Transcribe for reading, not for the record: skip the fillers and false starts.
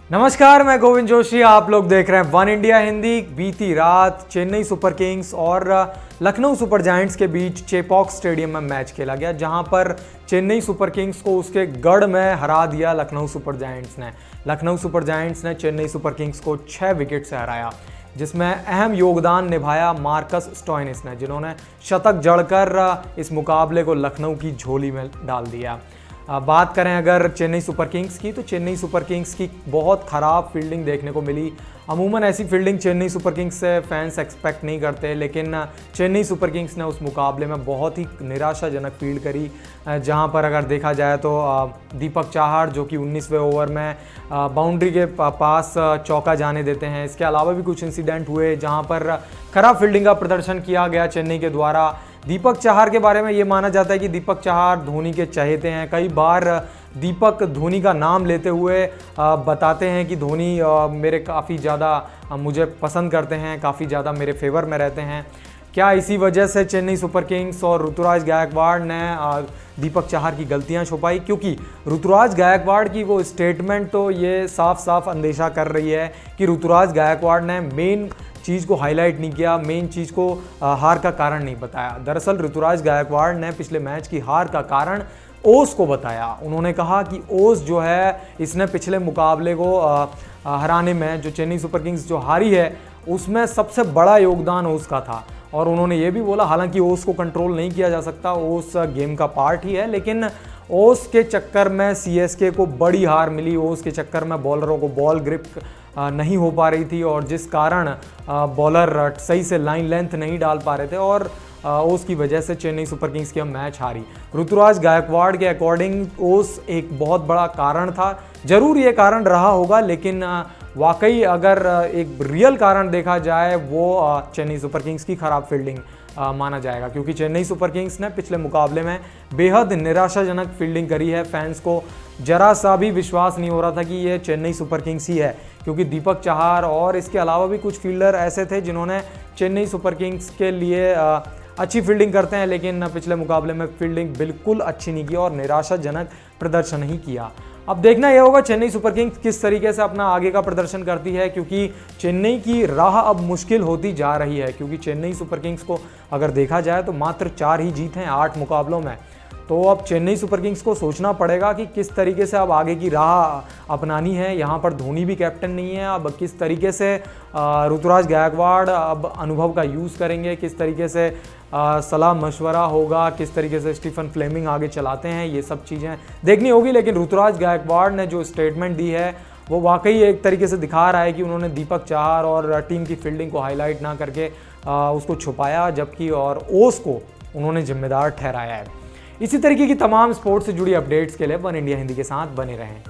नमस्कार, मैं गोविंद जोशी। आप लोग देख रहे हैं वन इंडिया हिंदी। बीती रात चेन्नई सुपर किंग्स और लखनऊ सुपर जायंट्स के बीच चेपॉक स्टेडियम में मैच खेला गया, जहां पर चेन्नई सुपर किंग्स को उसके गढ़ में हरा दिया लखनऊ सुपर जायंट्स ने। लखनऊ सुपर जायंट्स ने चेन्नई सुपर किंग्स को 6 विकेट से हराया, जिसमें अहम योगदान निभाया मार्कस स्टोइनिस ने, जिन्होंने शतक जड़कर इस मुकाबले को लखनऊ की झोली में डाल दिया। बात करें अगर चेन्नई सुपर किंग्स की, तो चेन्नई सुपर किंग्स की बहुत ख़राब फील्डिंग देखने को मिली। अमूमन ऐसी फील्डिंग चेन्नई सुपर किंग्स से फैंस एक्सपेक्ट नहीं करते, लेकिन चेन्नई सुपर किंग्स ने उस मुकाबले में बहुत ही निराशाजनक फील्ड करी, जहां पर अगर देखा जाए तो दीपक चाहर जो कि 19वें ओवर में बाउंड्री के पास चौका जाने देते हैं। इसके अलावा भी कुछ इंसिडेंट हुए जहां पर खराब फील्डिंग का प्रदर्शन किया गया चेन्नई के द्वारा। दीपक चाहर के बारे में ये माना जाता है कि दीपक चाहर धोनी के चहेते हैं। कई बार दीपक धोनी का नाम लेते हुए बताते हैं कि धोनी मेरे काफ़ी ज़्यादा मुझे पसंद करते हैं, काफ़ी ज़्यादा मेरे फेवर में रहते हैं। क्या इसी वजह से चेन्नई सुपर किंग्स और ऋतुराज गायकवाड़ ने दीपक चाहर की गलतियां छुपाई? क्योंकि ऋतुराज गायकवाड़ की वो स्टेटमेंट तो ये साफ साफ अंदेशा कर रही है कि ऋतुराज गायकवाड़ ने मेन चीज़ को हाईलाइट नहीं किया, मेन चीज़ को हार का कारण नहीं बताया। दरअसल ऋतुराज गायकवाड़ ने पिछले मैच की हार का कारण ओस को बताया। उन्होंने कहा कि ओस जो है, इसने पिछले मुकाबले को हराने में, जो चेन्नई सुपर किंग्स जो हारी है, उसमें सबसे बड़ा योगदान ओस का था। और उन्होंने ये भी बोला, हालांकि ओस को कंट्रोल नहीं किया जा सकता, ओस गेम का पार्ट ही है, लेकिन ओस के चक्कर में सीएसके को बड़ी हार मिली। ओस के चक्कर में बॉलरों को बॉल ग्रिप नहीं हो पा रही थी, और जिस कारण बॉलर सही से लाइन लेंथ नहीं डाल पा रहे थे, और ओस की वजह से चेन्नई सुपर किंग्स की मैच हारी। ऋतुराज गायकवाड़ के अकॉर्डिंग ओस एक बहुत बड़ा कारण था। जरूर ये कारण रहा होगा, लेकिन वाकई अगर एक रियल कारण देखा जाए वो चेन्नई सुपर किंग्स की खराब फील्डिंग माना जाएगा, क्योंकि चेन्नई सुपर किंग्स ने पिछले मुकाबले में बेहद निराशाजनक फील्डिंग करी है। फैंस को जरा सा भी विश्वास नहीं हो रहा था कि ये चेन्नई सुपर किंग्स ही है, क्योंकि दीपक चाहर और इसके अलावा भी कुछ फील्डर ऐसे थे जिन्होंने चेन्नई सुपर किंग्स के लिए अच्छी फील्डिंग करते हैं, लेकिन पिछले मुकाबले में फील्डिंग बिल्कुल अच्छी नहीं की और निराशाजनक प्रदर्शन ही किया। अब देखना यह होगा चेन्नई सुपर किंग्स किस तरीके से अपना आगे का प्रदर्शन करती है, क्योंकि चेन्नई की राह अब मुश्किल होती जा रही है। क्योंकि चेन्नई सुपर किंग्स को अगर देखा जाए तो मात्र 4 ही जीत हैं 8 मुकाबलों में। तो अब चेन्नई सुपर किंग्स को सोचना पड़ेगा कि किस तरीके से अब आगे की राह अपनानी है। यहाँ पर धोनी भी कैप्टन नहीं है, अब किस तरीके से ऋतुराज गायकवाड़ अब अनुभव का यूज़ करेंगे, किस तरीके से सलाह मशवरा होगा, किस तरीके से स्टीफन फ्लेमिंग आगे चलाते हैं, ये सब चीज़ें देखनी होगी। लेकिन ऋतुराज गायकवाड़ ने जो स्टेटमेंट दी है वो वाकई एक तरीके से दिखा रहा है कि उन्होंने दीपक चाहर और टीम की फील्डिंग को हाईलाइट ना करके उसको छुपाया, जबकि और ओस को उन्होंने जिम्मेदार ठहराया है। इसी तरीके की तमाम स्पोर्ट्स से जुड़ी अपडेट्स के लिए वन इंडिया हिंदी के साथ बने रहें।